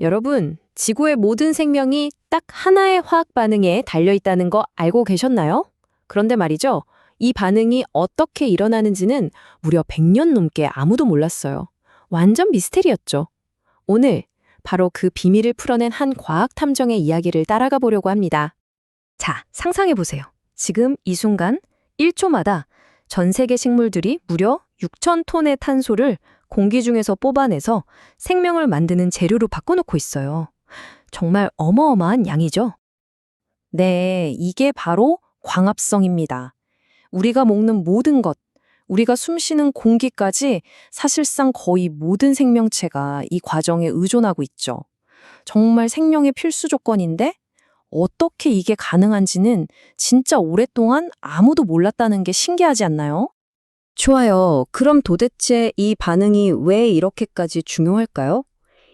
여러분, 지구의 모든 생명이 딱 하나의 화학 반응에 달려 있다는 거 알고 계셨나요? 그런데 말이죠. 이 반응이 어떻게 일어나는지는 무려 100년 넘게 아무도 몰랐어요. 완전 미스테리였죠. 오늘 바로 그 비밀을 풀어낸 한 과학 탐정의 이야기를 따라가 보려고 합니다. 자, 상상해 보세요. 지금 이 순간 1초마다 전 세계 식물들이 무려 6,000톤의 탄소를 공기 중에서 뽑아내서 생명을 만드는 재료로 바꿔놓고 있어요. 정말 어마어마한 양이죠? 네, 이게 바로 광합성입니다. 우리가 먹는 모든 것, 우리가 숨쉬는 공기까지 사실상 거의 모든 생명체가 이 과정에 의존하고 있죠. 정말 생명의 필수 조건인데 어떻게 이게 가능한지는 진짜 오랫동안 아무도 몰랐다는 게 신기하지 않나요? 좋아요. 그럼 도대체 이 반응이 왜 이렇게까지 중요할까요?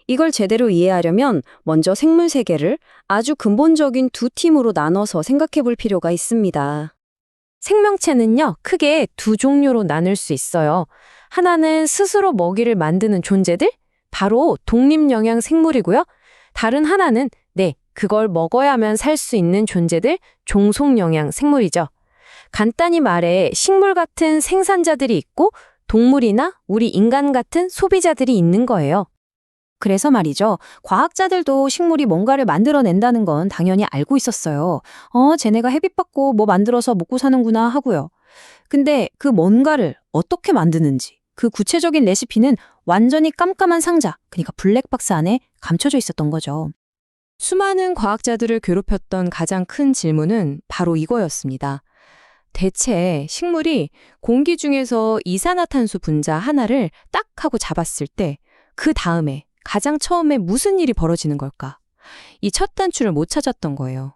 이걸 제대로 이해하려면 먼저 생물 세계를 아주 근본적인 두 팀으로 나눠서 생각해 볼 필요가 있습니다. 생명체는요, 크게 두 종류로 나눌 수 있어요. 하나는 스스로 먹이를 만드는 존재들, 바로 독립영양 생물이고요. 다른 하나는, 그걸 먹어야만 살 수 있는 존재들, 종속영양 생물이죠. 간단히 말해 식물 같은 생산자들이 있고 동물이나 우리 인간 같은 소비자들이 있는 거예요. 그래서 말이죠. 과학자들도 식물이 뭔가를 만들어낸다는 건 당연히 알고 있었어요. 쟤네가 햇빛 받고 뭐 만들어서 먹고 사는구나 하고요. 근데 그 뭔가를 어떻게 만드는지, 그 구체적인 레시피는 완전히 깜깜한 상자, 그러니까 블랙박스 안에 감춰져 있었던 거죠. 수많은 과학자들을 괴롭혔던 가장 큰 질문은 바로 이거였습니다. 대체 식물이 공기 중에서 이산화탄소 분자 하나를 딱 하고 잡았을 때 그 다음에 가장 처음에 무슨 일이 벌어지는 걸까? 이 첫 단추를 못 찾았던 거예요.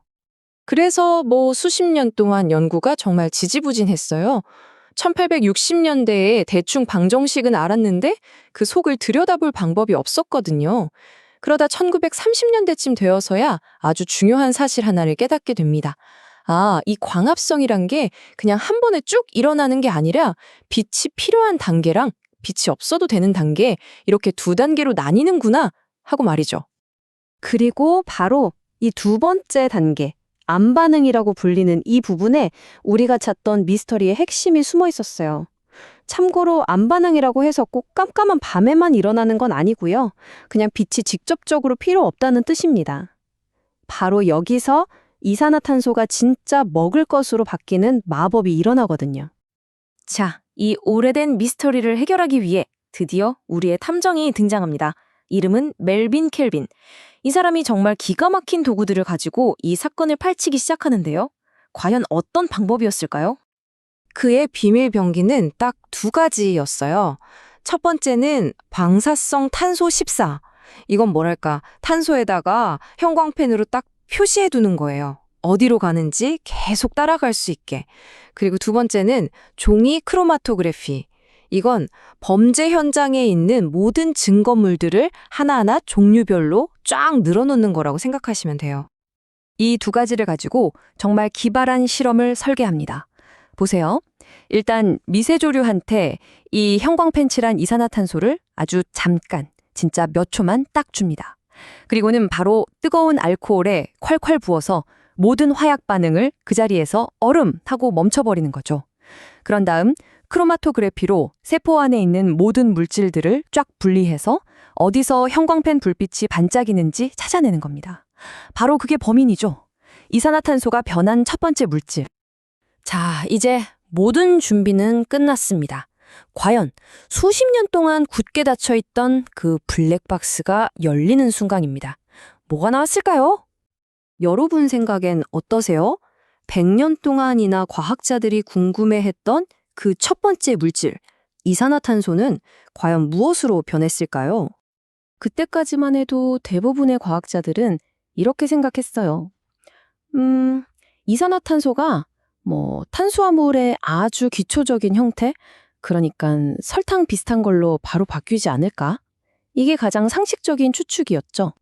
그래서 수십 년 동안 연구가 정말 지지부진했어요. 1860년대에 대충 방정식은 알았는데 그 속을 들여다볼 방법이 없었거든요. 그러다 1930년대쯤 되어서야 아주 중요한 사실 하나를 깨닫게 됩니다. 이 광합성이란 게 그냥 한 번에 쭉 일어나는 게 아니라 빛이 필요한 단계랑 빛이 없어도 되는 단계, 이렇게 두 단계로 나뉘는구나 하고 말이죠. 그리고 바로 이 두 번째 단계, 암반응이라고 불리는 이 부분에 우리가 찾던 미스터리의 핵심이 숨어 있었어요. 참고로 암반응이라고 해서 꼭 깜깜한 밤에만 일어나는 건 아니고요. 그냥 빛이 직접적으로 필요 없다는 뜻입니다. 바로 여기서 이산화탄소가 진짜 먹을 것으로 바뀌는 마법이 일어나거든요. 자, 이 오래된 미스터리를 해결하기 위해 드디어 우리의 탐정이 등장합니다. 이름은 멜빈 켈빈. 이 사람이 정말 기가 막힌 도구들을 가지고 이 사건을 파헤치기 시작하는데요. 과연 어떤 방법이었을까요? 그의 비밀 병기는 딱 두 가지였어요. 첫 번째는 방사성 탄소 14. 이건 뭐랄까, 탄소에다가 형광펜으로 딱 표시해 두는 거예요. 어디로 가는지 계속 따라갈 수 있게. 그리고 두 번째는 종이 크로마토그래피. 이건 범죄 현장에 있는 모든 증거물들을 하나하나 종류별로 쫙 늘어놓는 거라고 생각하시면 돼요. 이 두 가지를 가지고 정말 기발한 실험을 설계합니다. 보세요. 일단 미세조류한테 이 형광펜 칠한 이산화탄소를 아주 잠깐, 진짜 몇 초만 딱 줍니다. 그리고는 바로 뜨거운 알코올에 콸콸 부어서 모든 화약 반응을 그 자리에서 얼음 하고 멈춰버리는 거죠. 그런 다음 크로마토그래피로 세포 안에 있는 모든 물질들을 쫙 분리해서 어디서 형광펜 불빛이 반짝이는지 찾아내는 겁니다. 바로 그게 범인이죠. 이산화탄소가 변한 첫 번째 물질. 자, 이제 모든 준비는 끝났습니다. 과연 수십 년 동안 굳게 닫혀있던 그 블랙박스가 열리는 순간입니다. 뭐가 나왔을까요? 여러분 생각엔 어떠세요? 100년 동안이나 과학자들이 궁금해했던 그 첫 번째 물질, 이산화탄소는 과연 무엇으로 변했을까요? 그때까지만 해도 대부분의 과학자들은 이렇게 생각했어요. 이산화탄소가 탄수화물의 아주 기초적인 형태? 그러니까 설탕 비슷한 걸로 바로 바뀌지 않을까? 이게 가장 상식적인 추측이었죠.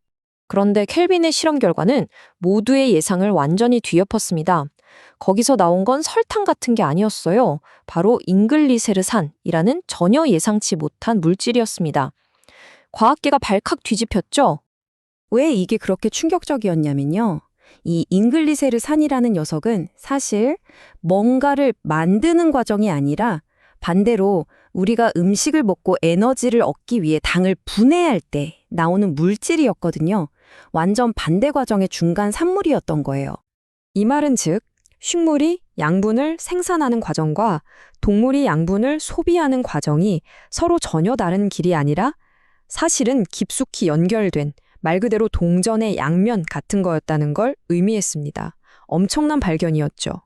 그런데 켈빈의 실험 결과는 모두의 예상을 완전히 뒤엎었습니다. 거기서 나온 건 설탕 같은 게 아니었어요. 바로 잉글리세르산이라는 전혀 예상치 못한 물질이었습니다. 과학계가 발칵 뒤집혔죠. 왜 이게 그렇게 충격적이었냐면요. 이 잉글리세르 산이라는 녀석은 사실 뭔가를 만드는 과정이 아니라 반대로 우리가 음식을 먹고 에너지를 얻기 위해 당을 분해할 때 나오는 물질이었거든요. 완전 반대 과정의 중간 산물이었던 거예요. 이 말은 즉, 식물이 양분을 생산하는 과정과 동물이 양분을 소비하는 과정이 서로 전혀 다른 길이 아니라 사실은 깊숙이 연결된 말 그대로 동전의 양면 같은 거였다는 걸 의미했습니다. 엄청난 발견이었죠.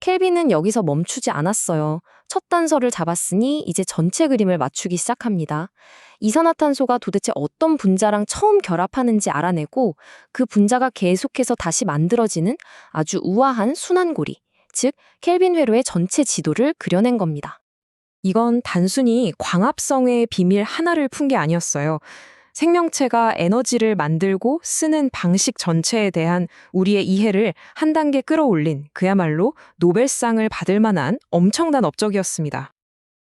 켈빈은 여기서 멈추지 않았어요. 첫 단서를 잡았으니 이제 전체 그림을 맞추기 시작합니다. 이산화탄소가 도대체 어떤 분자랑 처음 결합하는지 알아내고 그 분자가 계속해서 다시 만들어지는 아주 우아한 순환고리, 즉 켈빈 회로의 전체 지도를 그려낸 겁니다. 이건 단순히 광합성의 비밀 하나를 푼 게 아니었어요. 생명체가 에너지를 만들고 쓰는 방식 전체에 대한 우리의 이해를 한 단계 끌어올린 그야말로 노벨상을 받을 만한 엄청난 업적이었습니다.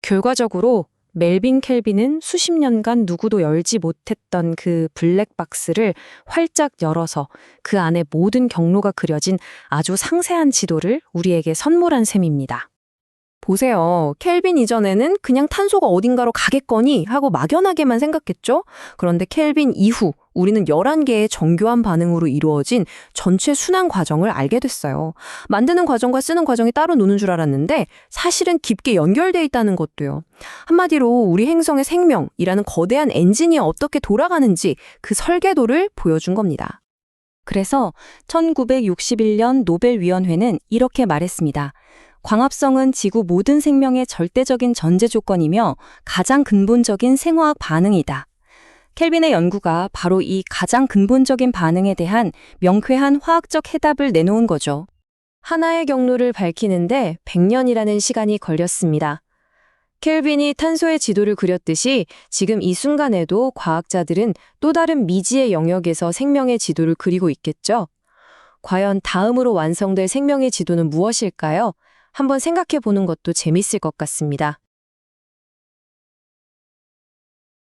결과적으로 멜빈 켈빈은 수십 년간 누구도 열지 못했던 그 블랙박스를 활짝 열어서 그 안에 모든 경로가 그려진 아주 상세한 지도를 우리에게 선물한 셈입니다. 보세요. 켈빈 이전에는 그냥 탄소가 어딘가로 가겠거니 하고 막연하게만 생각했죠? 그런데 켈빈 이후 우리는 11개의 정교한 반응으로 이루어진 전체 순환 과정을 알게 됐어요. 만드는 과정과 쓰는 과정이 따로 노는 줄 알았는데 사실은 깊게 연결돼 있다는 것도요. 한마디로 우리 행성의 생명이라는 거대한 엔진이 어떻게 돌아가는지 그 설계도를 보여준 겁니다. 그래서 1961년 노벨위원회는 이렇게 말했습니다. 광합성은 지구 모든 생명의 절대적인 전제 조건이며 가장 근본적인 생화학 반응이다. 켈빈의 연구가 바로 이 가장 근본적인 반응에 대한 명쾌한 화학적 해답을 내놓은 거죠. 하나의 경로를 밝히는데 100년이라는 시간이 걸렸습니다. 켈빈이 탄소의 지도를 그렸듯이 지금 이 순간에도 과학자들은 또 다른 미지의 영역에서 생명의 지도를 그리고 있겠죠? 과연 다음으로 완성될 생명의 지도는 무엇일까요? 한번 생각해 보는 것도 재밌을 것 같습니다.